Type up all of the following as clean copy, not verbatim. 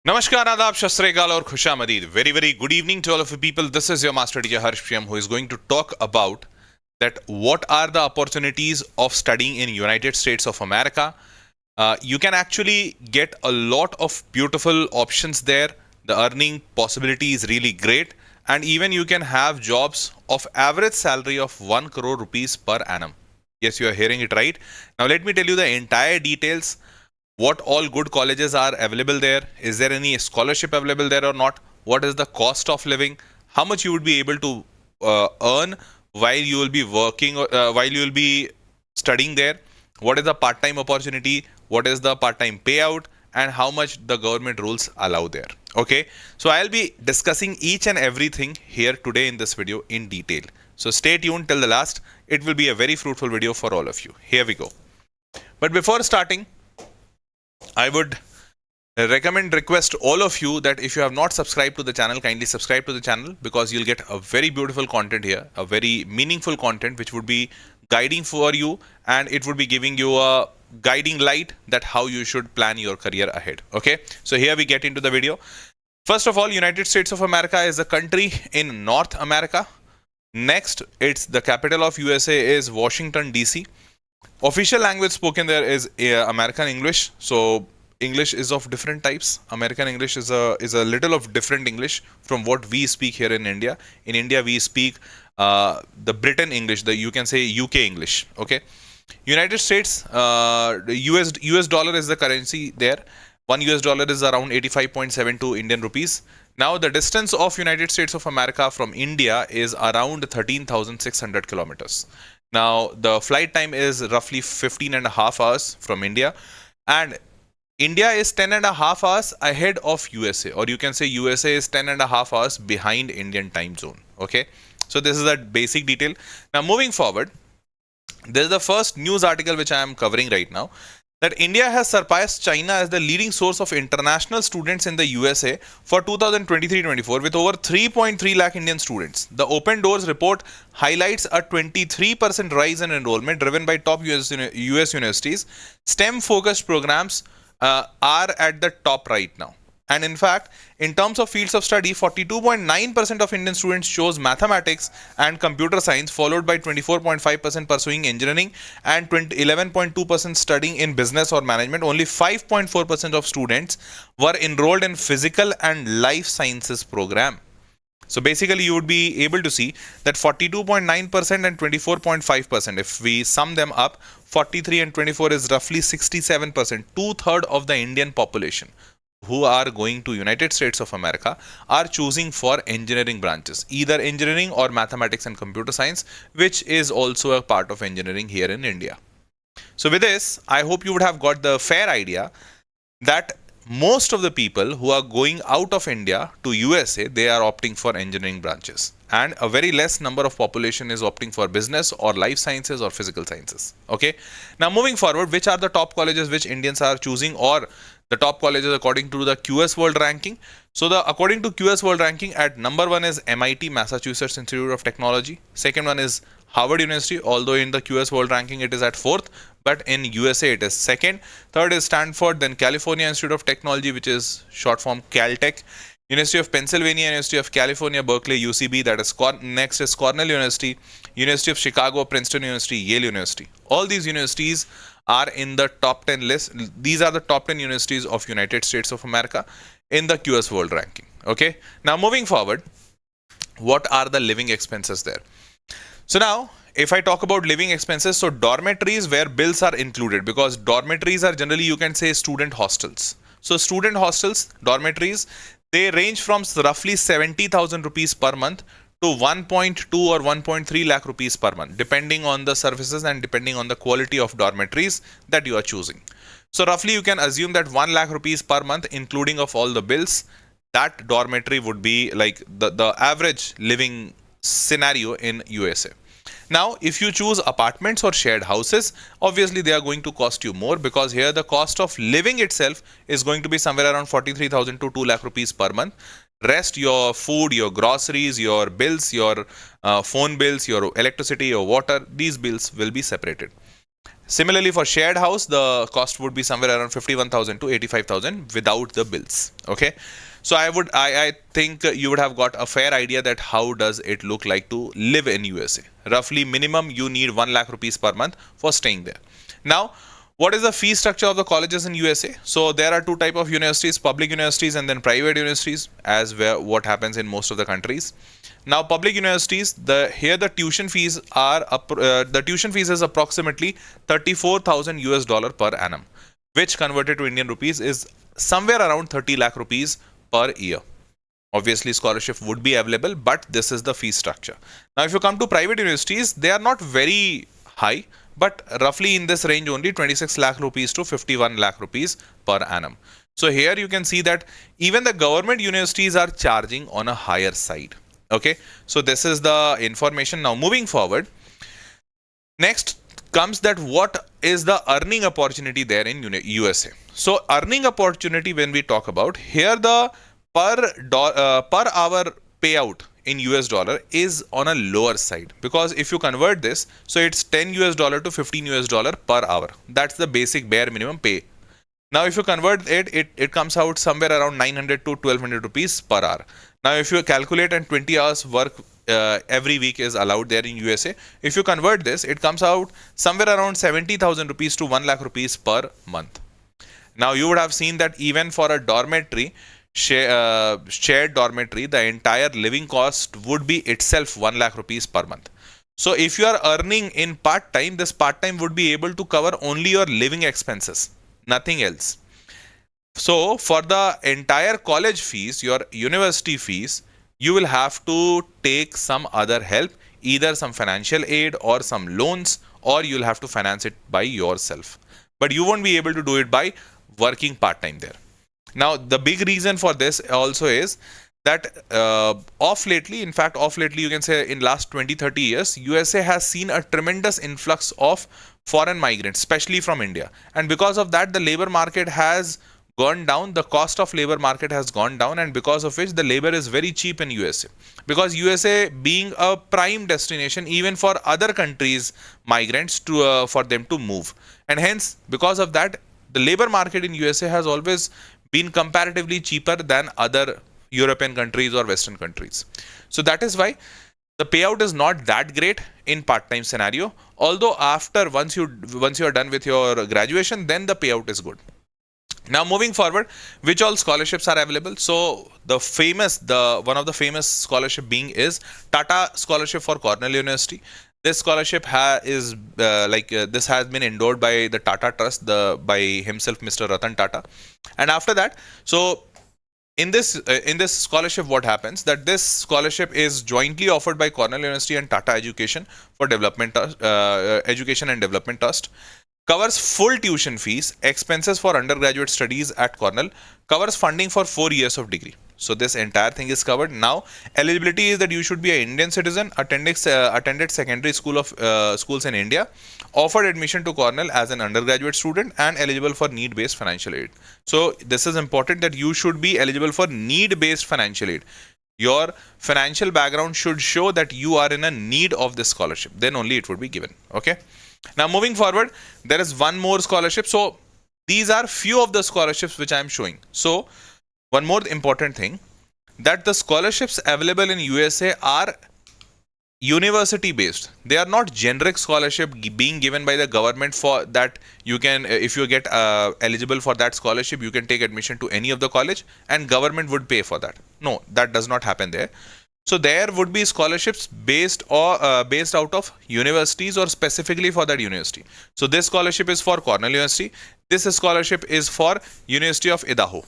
Namaskar, Adab, Shastrekal और Khushamdeed. Very good evening to all of you people. This is your master teacher Harsh Priyam who is going to talk about that what are the opportunities of studying in United States of America. You can actually get a lot of beautiful options there. The earning possibility is really great, and even you can have jobs of average salary of 1 crore rupees per annum. Yes, you are hearing it right. Now let me tell you the entire details. What all good colleges are available there? Is there any scholarship available there or not? What is the cost of living? How much you would be able to earn while you will be working, while you will be studying there? What is the part-time opportunity? What is the part-time payout? And how much the government rules allow there? Okay, so I'll be discussing each and everything here today in this video in detail. So stay tuned till the last. It will be a very fruitful video for all of you. Here we go. But before starting, I would request all of you that if you have not subscribed to the channel, kindly subscribe to the channel, because you'll get a very beautiful content here, a very meaningful content which would be guiding for you, and it would be giving you a guiding light that how you should plan your career ahead. Okay, so here we get into the video. First of all, United States of America is a country in North America. Next, it's the capital of USA is Washington DC. Official language spoken there is American English. So English is of different types. American English is a little of different English from what we speak here in India. In India, we speak the Britain English. You can say UK English. Okay. United States, US dollar is the currency there. $1 is around 85.72 Indian rupees. Now the distance of United States of America from India is around 13,600 kilometers. Now the flight time is roughly 15.5 hours from India, and India is 10.5 hours ahead of USA, or you can say USA is 10.5 hours behind Indian time zone. Okay, so this is a basic detail. Now moving forward, this is the first news article which I am covering right now, that India has surpassed China as the leading source of international students in the USA for 2023-24 with over 3.3 lakh Indian students. The Open Doors report highlights a 23% rise in enrollment driven by top US universities. STEM-focused programs are at the top right now. And in fact, in terms of fields of study, 42.9% of Indian students chose mathematics and computer science, followed by 24.5% pursuing engineering and 11.2% studying in business or management. Only 5.4% of students were enrolled in physical and life sciences program. So basically, you would be able to see that 42.9% and 24.5%, if we sum them up, 43 and 24 is roughly 67%, two-thirds of the Indian population who are going to United States of America are choosing for engineering branches, either engineering or mathematics and computer science, which is also a part of engineering here in India. So with this, I hope you would have got the fair idea that most of the people who are going out of India to USA, they are opting for engineering branches, and a very less number of population is opting for business or life sciences or physical sciences. Okay, now moving forward, which are the top colleges which Indians are choosing, or the top colleges according to the QS World Ranking? So according to QS World Ranking, at number 1 is MIT, Massachusetts Institute of Technology. Second one is Harvard University, although in the QS World Ranking it is at 4th, but in USA it is 2nd. Third is Stanford, then California Institute of Technology, which is short form Caltech. University of Pennsylvania, University of California, Berkeley, UCB, that is next is Cornell University, University of Chicago, Princeton University, Yale University. All these universities are in the top 10 list. These are the top 10 universities of United States of America in the QS World Ranking. Okay, now moving forward, what are the living expenses there? So now, if I talk about living expenses, so dormitories where bills are included, because dormitories are generally, you can say, student hostels. So student hostels, dormitories, they range from roughly 70,000 rupees per month to 1.2 or 1.3 lakh rupees per month, depending on the services and depending on the quality of dormitories that you are choosing. So roughly you can assume that 1 lakh rupees per month, including of all the bills, that dormitory would be like the average living scenario in USA. Now, if you choose apartments or shared houses, obviously they are going to cost you more, because here the cost of living itself is going to be somewhere around 43,000 to 2 lakh rupees per month. Rest, your food, your groceries, your bills, your phone bills, your electricity, your water, these bills will be separated. Similarly, for shared house, the cost would be somewhere around 51,000 to 85,000 without the bills. Okay, so I think you would have got a fair idea that how does it look like to live in USA. Roughly, minimum you need 1 lakh rupees per month for staying there. Now, what is the fee structure of the colleges in USA? So there are two type of universities: public universities and then private universities, as where what happens in most of the countries. Now, public universities, the tuition fees are the tuition fees is approximately 34,000 US dollar per annum, which converted to Indian rupees is somewhere around 30 lakh rupees per year. Obviously, scholarship would be available, but this is the fee structure. Now, if you come to private universities, they are not very high, but roughly in this range only, 26 lakh rupees to 51 lakh rupees per annum. So here you can see that even the government universities are charging on a higher side. Okay, so this is the information. Now moving forward, next comes that what is the earning opportunity there in USA. So earning opportunity, when we talk about here, the per hour payout in US dollar is on a lower side, because if you convert this, so it's 10 US dollar to 15 US dollar per hour. That's the basic bare minimum pay. Now, if you convert it comes out somewhere around 900 to 1200 rupees per hour. Now, if you calculate and 20 hours work every week is allowed there in USA, if you convert this, it comes out somewhere around 70,000 rupees to 1 lakh rupees per month. Now, you would have seen that even for a dormitory, shared dormitory, the entire living cost would be itself 1 lakh rupees per month. So, if you are earning in part-time, this part-time would be able to cover only your living expenses, nothing else. So for the entire college fees, your university fees, you will have to take some other help, either some financial aid or some loans, or you'll have to finance it by yourself. But you won't be able to do it by working part-time there. Now, the big reason for this also is that off lately, you can say in last 20-30 years, USA has seen a tremendous influx of foreign migrants, especially from India. And because of that, the labor market has gone down, the cost of labor market has gone down, and because of which the labor is very cheap in USA. Because USA being a prime destination even for other countries, migrants to for them to move. And hence, because of that, the labor market in USA has always been comparatively cheaper than other European countries or Western countries. So that is why the payout is not that great in part-time scenario. Although after once you are done with your graduation, then the payout is good. Now moving forward, which all scholarships are available? So one of the famous scholarship being is Tata Scholarship for Cornell University. This scholarship this has been endorsed by the Tata Trust, by himself, Mr. Ratan Tata. And after that, so in this scholarship, what happens that this scholarship is jointly offered by Cornell University and Tata Education for Development Education and Development Trust. Covers full tuition fees, expenses for undergraduate studies at Cornell, covers funding for 4 years of degree. So this entire thing is covered. Now, eligibility is that you should be an Indian citizen, attended secondary schools in India, offered admission to Cornell as an undergraduate student, and eligible for need-based financial aid. So this is important that you should be eligible for need-based financial aid. Your financial background should show that you are in a need of this scholarship. Then only it would be given. Okay. Now moving forward, there is one more scholarship. So these are few of the scholarships which I am showing. So one more important thing, that the scholarships available in USA are university based. They are not generic scholarship being given by the government for that you can, if you get eligible for that scholarship, you can take admission to any of the college and government would pay for that. No, that does not happen there. So there would be scholarships based out of universities or specifically for that university. So this scholarship is for Cornell University. This scholarship is for University of Idaho.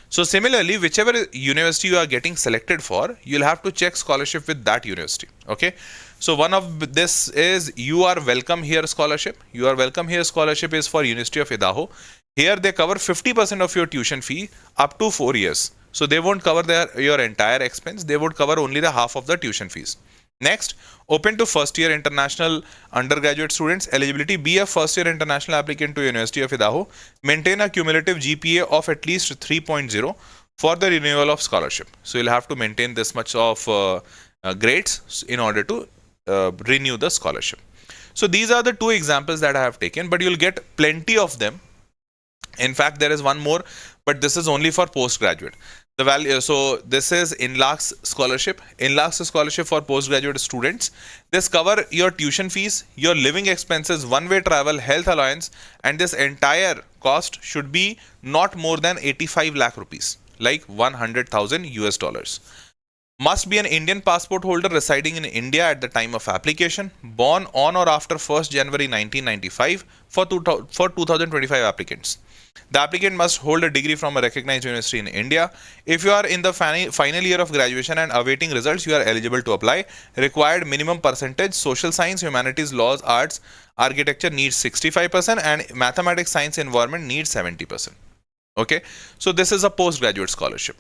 So similarly, whichever university you are getting selected for, you'll have to check scholarship with that university. Okay. So one of this is You Are Welcome Here scholarship. You Are Welcome Here scholarship is for University of Idaho. Here they cover 50% of your tuition fee up to 4 years. So they won't cover your entire expense. They would cover only the half of the tuition fees. Next, open to first year international undergraduate students. Eligibility: be a first year international applicant to University of Idaho. Maintain a cumulative GPA of at least 3.0 for the renewal of scholarship. So you'll have to maintain this much of grades in order to renew the scholarship. So these are the two examples that I have taken, but you'll get plenty of them. In fact, there is one more, but this is only for postgraduate. The value, so this is INLAC's scholarship. INLAC's scholarship for postgraduate students. This cover your tuition fees, your living expenses, one-way travel, health allowance, and this entire cost should be not more than 85 lakh rupees, like 100,000 US dollars. Must be an Indian passport holder residing in India at the time of application, born on or after 1st January 1995 for 2025 applicants. The applicant must hold a degree from a recognized university in India. If you are in the final year of graduation and awaiting results, you are eligible to apply. Required minimum percentage: social science, humanities, laws, arts, architecture needs 65% and mathematics, science, environment needs 70%. Okay, so this is a postgraduate scholarship.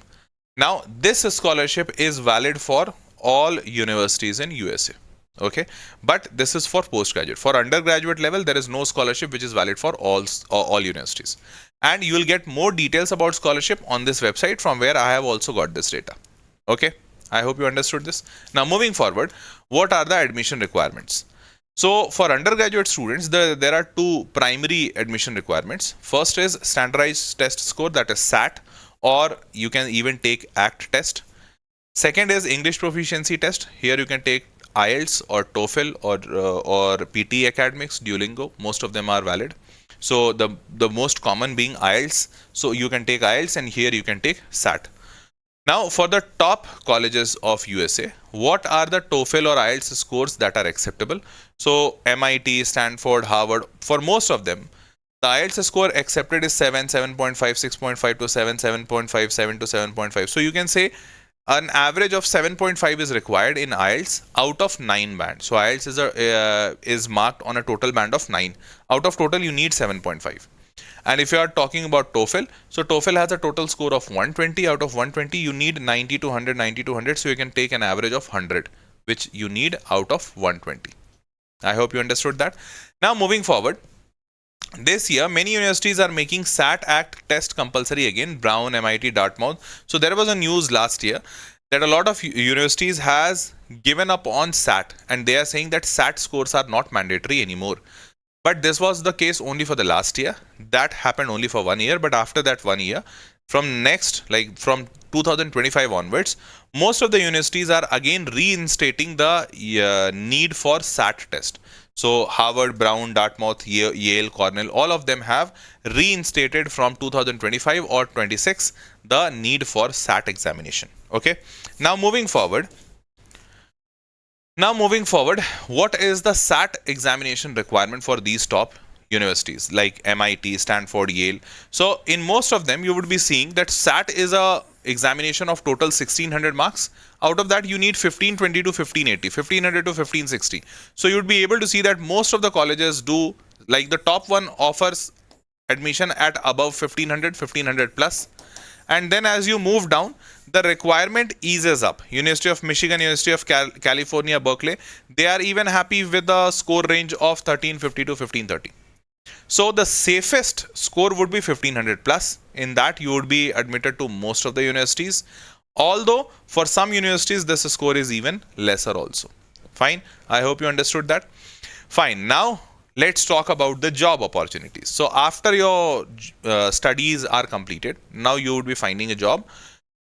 Now, this scholarship is valid for all universities in USA. Okay, but this is for postgraduate. For undergraduate level, there is no scholarship which is valid for all universities. And you will get more details about scholarship on this website, from where I have also got this data. Okay, I hope you understood this. Now, moving forward, what are the admission requirements? So, for undergraduate students, there are two primary admission requirements. First is standardized test score, that is SAT, or you can even take ACT test. Second is English proficiency test. Here you can take IELTS or TOEFL or PT Academics, Duolingo. Most of them are valid. So the most common being IELTS. So you can take IELTS, and here you can take SAT. Now, for the top colleges of USA, what are the TOEFL or IELTS scores that are acceptable? So MIT, Stanford, Harvard, for most of them, the IELTS score accepted is 7, 7.5, 6.5 to 7, 7.5, 7 to 7.5. So you can say an average of 7.5 is required in IELTS out of 9 band. So IELTS is marked on a total band of 9. Out of total, you need 7.5. And if you are talking about TOEFL, so TOEFL has a total score of 120. Out of 120, you need 90 to 100, 90 to 100. So you can take an average of 100, which you need out of 120. I hope you understood that. Now, moving forward, this year, many universities are making SAT ACT test compulsory again. Brown, MIT, Dartmouth. So there was a news last year that a lot of universities has given up on SAT, and they are saying that SAT scores are not mandatory anymore. But this was the case only for the last year. That happened only for 1 year. But after that 1 year, from 2025 onwards, most of the universities are again reinstating the need for SAT test. So Harvard, Brown, Dartmouth, Yale, Cornell, all of them have reinstated from 2025 or 26 the need for SAT examination. Okay. Now moving forward, what is the SAT examination requirement for these top universities like MIT, Stanford, Yale? So in most of them, you would be seeing that SAT is a examination of total 1600 marks. Out of that, you need 1520 to 1580, 1500 to 1560. So you would be able to see that most of the colleges do, like the top one offers admission at above 1500 plus. And then as you move down, the requirement eases up. University of Michigan, University of California, Berkeley, they are even happy with the score range of 1350 to 1530. So the safest score would be 1500 plus. In that, you would be admitted to most of the universities. Although for some universities, this score is even lesser also. Fine. I hope you understood that. Fine. Now, let's talk about the job opportunities. So after your studies are completed, now you would be finding a job.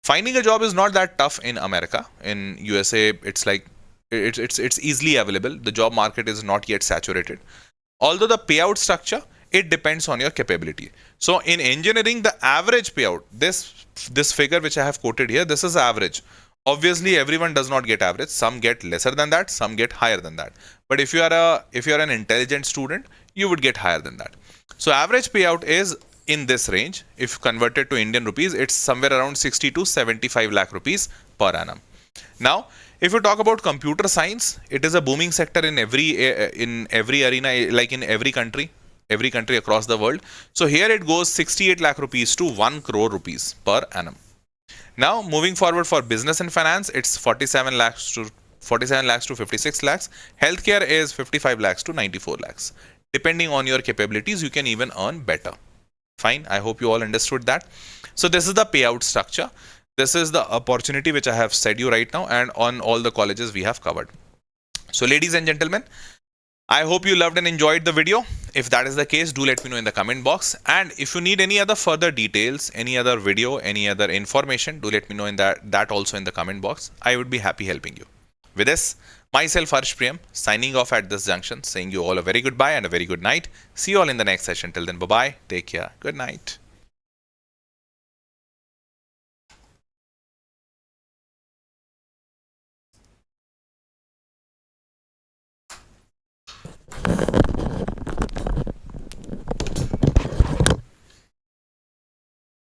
Finding a job is not that tough in America. In USA, it's like it's easily available. The job market is not yet saturated. Although the payout structure, it depends on your capability. So in engineering, the average payout, this figure which I have quoted here, this is average. Obviously, everyone does not get average. Some get lesser than that, some get higher than that. But if you are an intelligent student, you would get higher than that. So average payout is in this range. If converted to Indian rupees, it's somewhere around 60 to 75 lakh rupees per annum. Now, if you talk about computer science, it is a booming sector in every arena, like in every country across the world. So here it goes 68 lakh rupees to 1 crore rupees per annum. Now, moving forward for business and finance, it's 47 lakhs to 56 lakhs. Healthcare is 55 lakhs to 94 lakhs. Depending on your capabilities, you can even earn better. Fine. I hope you all understood that. So this is the payout structure. This is the opportunity which I have said you right now, and on all the colleges we have covered. So ladies and gentlemen, I hope you loved and enjoyed the video. If that is the case, do let me know in the comment box. And if you need any other further details, any other video, any other information, do let me know in that also in the comment box. I would be happy helping you. With this, myself Harsh Priyam signing off at this junction, saying you all a very goodbye and a very good night. See you all in the next session. Till then, bye bye. Take care. Good night.